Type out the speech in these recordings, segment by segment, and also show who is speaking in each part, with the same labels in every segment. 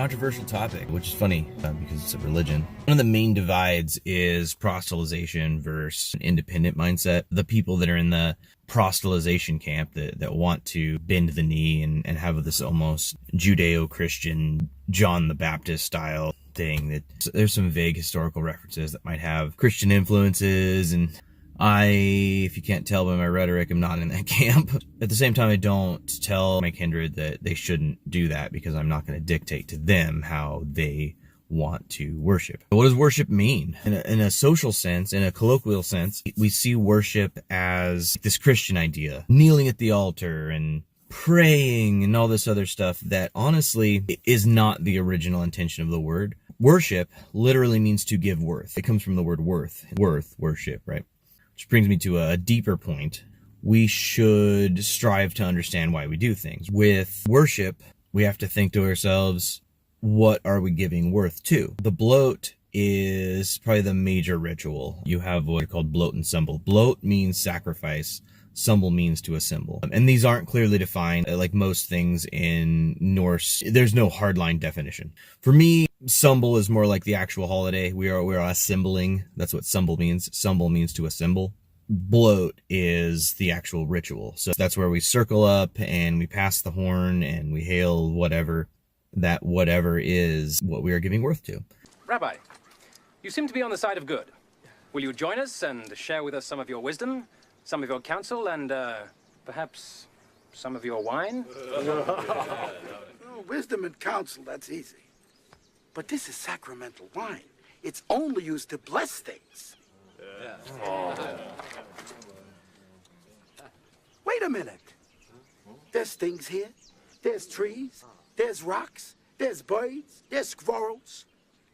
Speaker 1: controversial topic, which is funny because it's a religion. One of the main divides is proselytization versus an independent mindset. The people that are in the proselytization camp that want to bend the knee and have this almost Judeo-Christian John the Baptist style thing, that there's some vague historical references that might have Christian influences, and if you can't tell by my rhetoric, I'm not in that camp. At the same time, I don't tell my kindred that they shouldn't do that, because I'm not going to dictate to them how they want to worship. What does worship mean? In a social sense, in a colloquial sense, we see worship as this Christian idea, kneeling at the altar and praying and all this other stuff that honestly is not the original intention of the word. Worship literally means to give worth. It comes from the word worth, worship, right? Which brings me to a deeper point. We should strive to understand why we do things. With worship, we have to think to ourselves, what are we giving worth to? The Blot is probably the major ritual. You have what are called Blot and Sumble. Blot means sacrifice. Sumble means to assemble. And these aren't clearly defined. Like most things in Norse, there's no hardline definition. For me, Sumble is more like the actual holiday. We are assembling. That's what Sumble means. Sumble means to assemble. Blot is the actual ritual. So that's where we circle up and we pass the horn and we hail whatever. That whatever is what we are giving worth to.
Speaker 2: Rabbi, you seem to be on the side of good. Will you join us and share with us some of your wisdom, some of your counsel, and perhaps some of your wine?
Speaker 3: Oh, wisdom and counsel, that's easy. But this is sacramental wine. It's only used to bless things. Yeah. Oh. Wait a minute. There's things here. There's trees. There's rocks. There's birds. There's squirrels.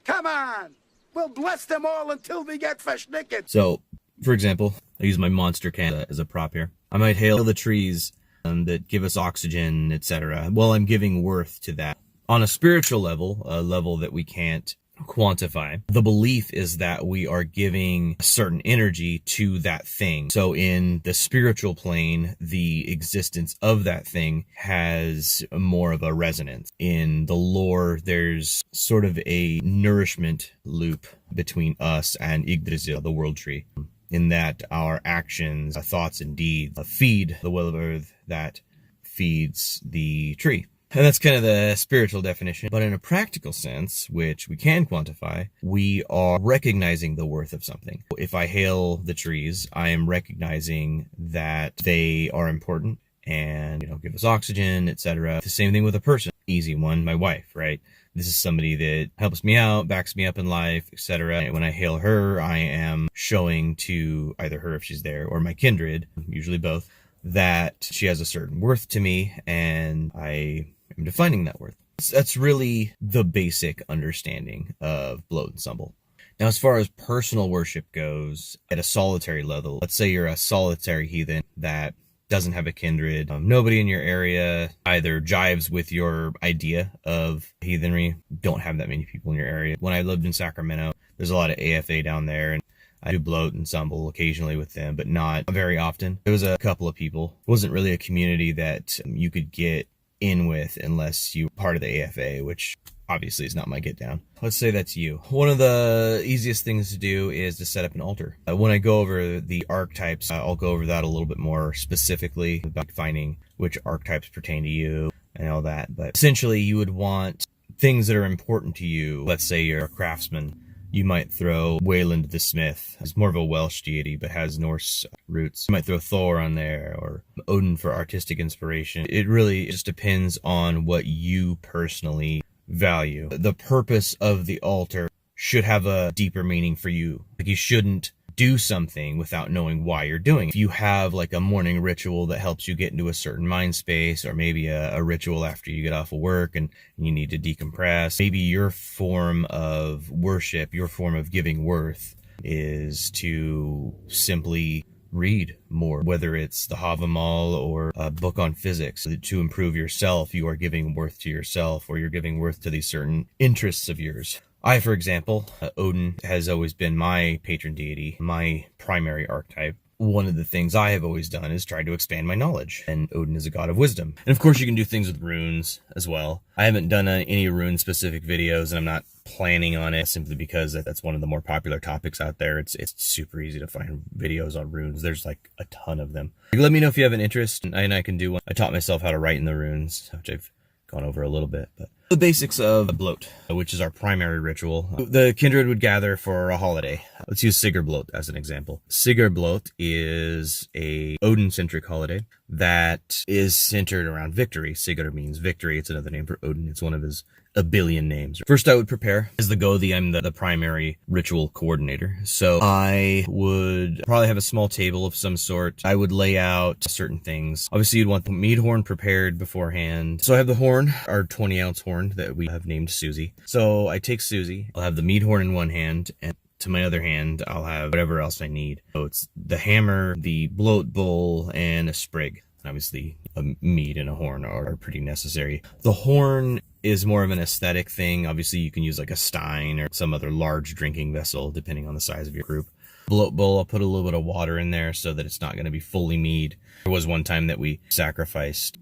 Speaker 3: Come on. We'll bless them all until we get fresh naked.
Speaker 1: So, for example, I use my monster can as a prop here. I might hail the trees that give us oxygen, etc. Well, I'm giving worth to that. On a spiritual level, a level that we can't quantify, the belief is that we are giving a certain energy to that thing. So in the spiritual plane, the existence of that thing has more of a resonance. In the lore, there's sort of a nourishment loop between us and Yggdrasil, the world tree, in that our actions, thoughts, and deeds feed the will of earth that feeds the tree. And that's kind of the spiritual definition. But in a practical sense, which we can quantify, we are recognizing the worth of something. If I hail the trees, I am recognizing that they are important and, give us oxygen, etc. The same thing with a person. Easy one, my wife, right? This is somebody that helps me out, backs me up in life, etc. When I hail her, I am showing to either her if she's there or my kindred, usually both, that she has a certain worth to me, and I am defining that worth. That's really the basic understanding of Blot and Sumble. Now, as far as personal worship goes, at a solitary level, let's say you're a solitary heathen that doesn't have a kindred, nobody in your area either jives with your idea of heathenry, don't have that many people in your area. When I lived in Sacramento, there's a lot of AFA down there, and I do Blot and Sumble occasionally with them, but not very often. There was a couple of people. It wasn't really a community that you could get in with unless you were part of the AFA, which obviously is not my get down. Let's say that's you. One of the easiest things to do is to set up an altar. When I go over the archetypes, I'll go over that a little bit more specifically about finding which archetypes pertain to you and all that. But essentially, you would want things that are important to you. Let's say you're a craftsman. You might throw Wayland the Smith. He's more of a Welsh deity, but has Norse roots. You might throw Thor on there, or Odin for artistic inspiration. It really just depends on what you personally value. The purpose of the altar should have a deeper meaning for you. Like, you shouldn't do something without knowing why you're doing it. If you have like a morning ritual that helps you get into a certain mind space, or maybe a ritual after you get off of work and you need to decompress, maybe your form of worship, your form of giving worth is to simply read more, whether it's the Havamal or a book on physics. To improve yourself, you are giving worth to yourself, or you're giving worth to these certain interests of yours. I, for example, Odin has always been my patron deity, my primary archetype. one of the things I have always done is try to expand my knowledge, and Odin is a god of wisdom. And of course you can do things with runes as well. I haven't done any rune specific videos, and I'm not planning on it simply because that's one of the more popular topics out there. It's super easy to find videos on runes. There's like a ton of them. Let me know if you have an interest, and I can do one. I taught myself how to write in the runes, which I've gone over a little bit, but the basics of Blot, which is our primary ritual. The kindred would gather for a holiday. Let's use Blot as an example. Blot is a Odin-centric holiday that is centered around victory. Sigurd means victory. It's another name for Odin. It's one of his a billion names. First I would prepare. As the Gothi, I'm the primary ritual coordinator. So I would probably have a small table of some sort. I would lay out certain things. Obviously you'd want the mead horn prepared beforehand. So I have the horn, our 20-ounce horn that we have named Susie. So I take Susie. I'll have the mead horn in one hand, and to my other hand, I'll have whatever else I need. So it's the hammer, the bloat bowl, and a sprig. Obviously, a mead and a horn are pretty necessary. The horn is more of an aesthetic thing. Obviously, you can use like a stein or some other large drinking vessel, depending on the size of your group. Bloat bowl, I'll put a little bit of water in there so that it's not going to be fully mead. There was one time that we sacrificed,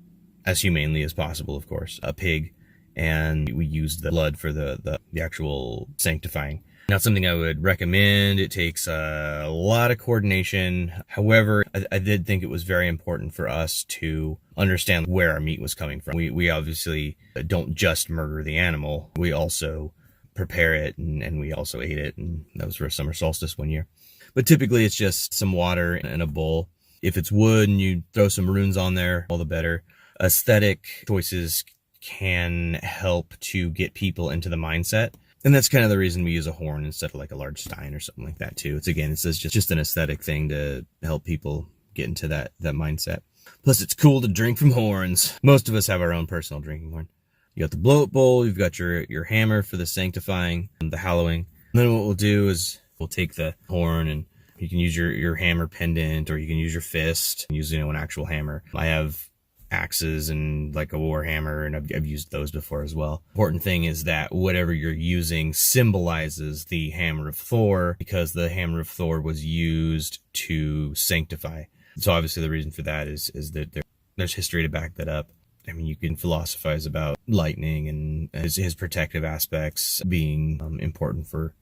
Speaker 1: as humanely as possible, of course, a pig, and we used the blood for the actual sanctifying. Not something I would recommend. It takes a lot of coordination. However, I did think it was very important for us to understand where our meat was coming from. We obviously don't just murder the animal. We also prepare it, and we also ate it, and that was for summer solstice one year. But typically it's just some water in a bowl. If it's wood and you throw some runes on there, all the better. Aesthetic choices can help to get people into the mindset. And that's kind of the reason we use a horn instead of like a large stein or something like that too. It's just an aesthetic thing to help people get into that mindset. Plus it's cool to drink from horns. Most of us have our own personal drinking horn. You got the bloat bowl, you've got your hammer for the sanctifying and the hallowing. And then what we'll do is we'll take the horn, and you can use your hammer pendant, or you can use your fist, use an actual hammer. I have axes and like a war hammer, and I've used those before as well. Important thing is that whatever you're using symbolizes the hammer of Thor, because the hammer of Thor was used to sanctify. So obviously the reason for that is that there's history to back that up. I mean, you can philosophize about lightning and his protective aspects being important for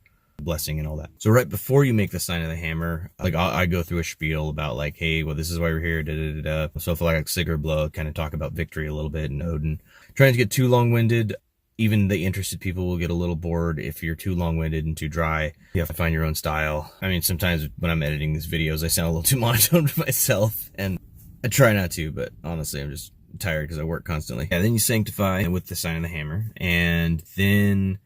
Speaker 1: blessing and all that. So right before you make the sign of the hammer, like I go through a spiel about like, hey, well, this is why we're here, da da da da. So if I like Sigurd Blow, kind of talk about victory a little bit and Odin. Trying to get too long-winded, even the interested people will get a little bored if you're too long-winded and too dry. You have to find your own style. I mean, sometimes when I'm editing these videos, I sound a little too monotone to myself, and I try not to, but honestly, I'm just tired because I work constantly. Yeah, then you sanctify with the sign of the hammer, and then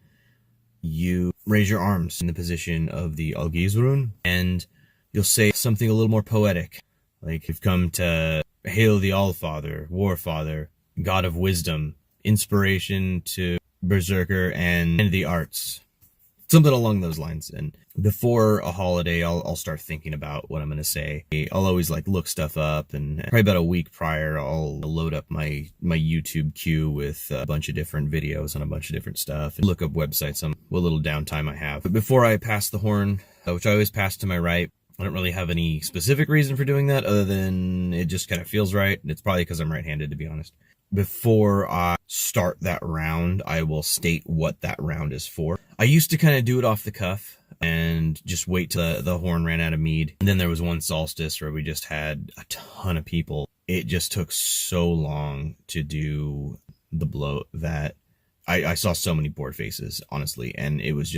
Speaker 1: you raise your arms in the position of the Algizrun, and you'll say something a little more poetic, like you've come to hail the Allfather, Warfather, God of wisdom, inspiration to Berserker and the arts. Something along those lines. And before a holiday, I'll start thinking about what I'm going to say. I'll always like look stuff up, and probably about a week prior, I'll load up my YouTube queue with a bunch of different videos on a bunch of different stuff, and look up websites on what little downtime I have. But before I pass the horn, which I always pass to my right, I don't really have any specific reason for doing that other than it just kind of feels right. It's probably because I'm right-handed, to be honest. Before I start that round, I will state what that round is for. I used to kind of do it off the cuff and just wait till the horn ran out of mead. And then there was one solstice where we just had a ton of people. It just took so long to do the bloat that I saw so many bored faces, honestly, and it was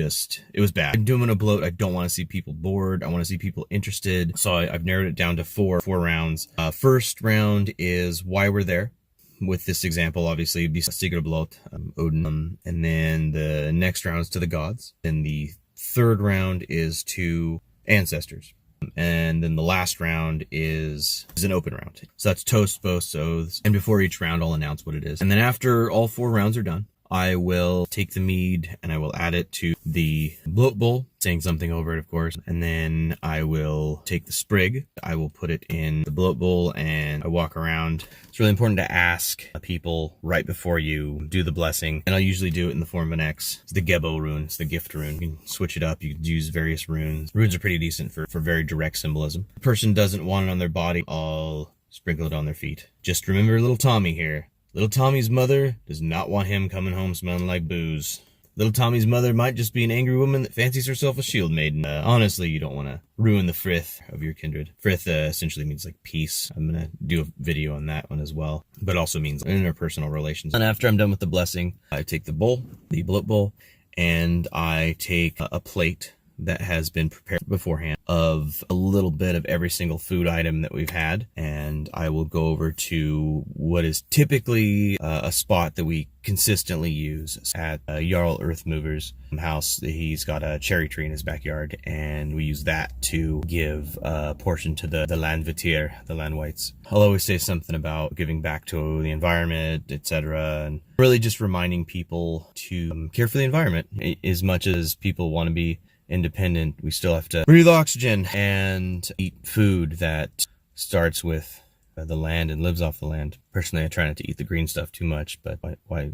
Speaker 1: bad. I'm doing a bloat. I don't want to see people bored. I want to see people interested. So I've narrowed it down to four rounds. First round is why we're there. With this example, obviously, it'd be Sigurd Blot, Odin, and then the next round is to the gods. Then the third round is to ancestors. And then the last round is an open round. So that's toast, boasts, oaths. And before each round, I'll announce what it is. And then after all 4 rounds are done, I will take the mead and I will add it to the bloat bowl, saying something over it, of course. And then I will take the sprig. I will put it in the bloat bowl and I walk around. It's really important to ask people right before you do the blessing. And I'll usually do it in the form of an X. It's the Gebo rune. It's the gift rune. You can switch it up. You can use various runes. Runes are pretty decent for very direct symbolism. If the person doesn't want it on their body, I'll sprinkle it on their feet. Just remember little Tommy here. Little Tommy's mother does not want him coming home smelling like booze. Little Tommy's mother might just be an angry woman that fancies herself a shield maiden. Honestly, you don't want to ruin the frith of your kindred. Frith essentially means like peace. I'm going to do a video on that one as well. But also means interpersonal relations. And after I'm done with the blessing, I take the bowl, the bloat bowl, and I take a plate that has been prepared beforehand of a little bit of every single food item that we've had. And I will go over to what is typically a spot that we consistently use at Jarl Earthmover's house. He's got a cherry tree in his backyard, and we use that to give a portion to the Landvitier, the land whites. I'll always say something about giving back to the environment, etc., and really just reminding people to care for the environment. As much as people want to be independent, we still have to breathe oxygen and eat food that starts with the land and lives off the land. Personally, I try not to eat the green stuff too much, but why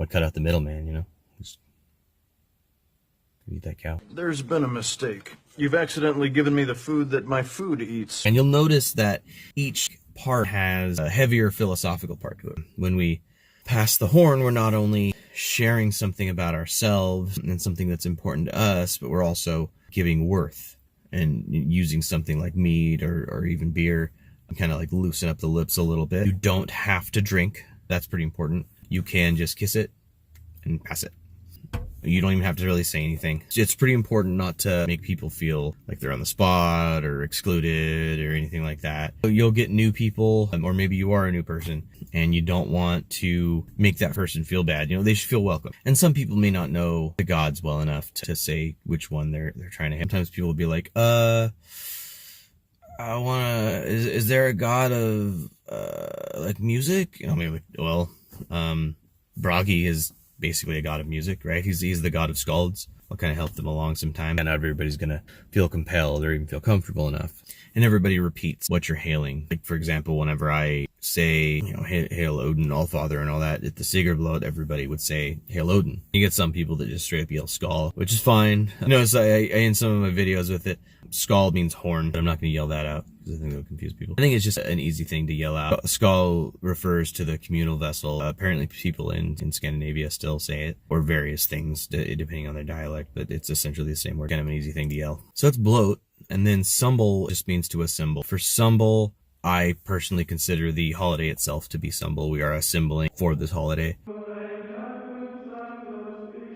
Speaker 1: cut out the middleman, you know? Just eat that cow.
Speaker 4: There's been a mistake. You've accidentally given me the food that my food eats.
Speaker 1: And you'll notice that each part has a heavier philosophical part to it. When we pass the horn, we're not only sharing something about ourselves and something that's important to us, but we're also giving worth and using something like mead or even beer and kind of like loosen up the lips a little bit. You don't have to drink. That's pretty important. You can just kiss it and pass it. You don't even have to really say anything. It's pretty important not to make people feel like they're on the spot or excluded or anything like that. You'll get new people, or maybe you are a new person, and you don't want to make that person feel bad. You know, they should feel welcome. And some people may not know the gods well enough to say which one they're trying to hit. Sometimes people will be like, is there a god of, like music? You know, maybe, well, Bragi is basically a god of music, right? He's the god of skalds. I'll kind of help them along sometime, and not everybody's gonna feel compelled or even feel comfortable enough. And everybody repeats what you're hailing. Like, for example, whenever I say, you know, hail Odin, Allfather, and all that at the Sigurblot, everybody would say hail Odin. You get some people that just straight up yell Skald, which is fine. I notice I in some of my videos with it, Skald means horn, but I'm not gonna yell that out because I think it'll confuse people. I think it's just an easy thing to yell out. Skald refers to the communal vessel. Apparently people in Scandinavia still say it, or various things depending on their dialect, but it's essentially the same word. Kind of an easy thing to yell. So it's bloat, and then Sumble just means to assemble. For Sumble, I personally consider the holiday itself to be Sumble. We are assembling for this holiday.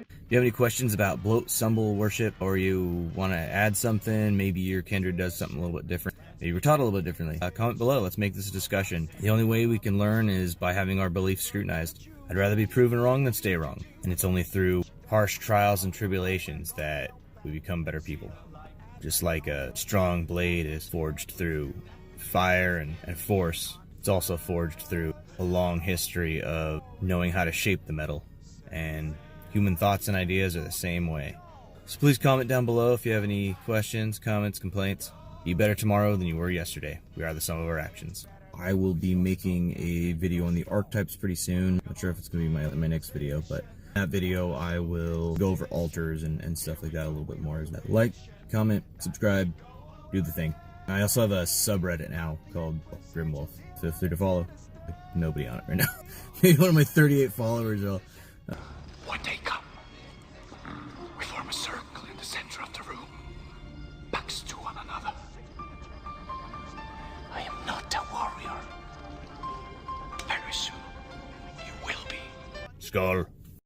Speaker 1: If you have any questions about bloat, Sumble worship, or you want to add something, maybe your kindred does something a little bit different, maybe we're taught a little bit differently, comment below. Let's make this a discussion. The only way we can learn is by having our beliefs scrutinized. I'd rather be proven wrong than stay wrong. And it's only through harsh trials and tribulations that we become better people. Just like a strong blade is forged through fire and force, it's also forged through a long history of knowing how to shape the metal. And human thoughts and ideas are the same way. So please comment down below if you have any questions, comments, complaints. Be better tomorrow than you were yesterday. We are the sum of our actions. I will be making a video on the archetypes pretty soon. Not sure if it's going to be my next video, but in that video I will go over altars and stuff like that a little bit more. Like, comment, subscribe, do the thing. I also have a subreddit now called Grimwolf. Feel free to follow. Like, nobody on it right now. Maybe one of my 38 followers will.
Speaker 3: When they come, we form a circle in the center of the room, backs to one another. I am not a warrior. Very soon, you will be.
Speaker 1: Skull.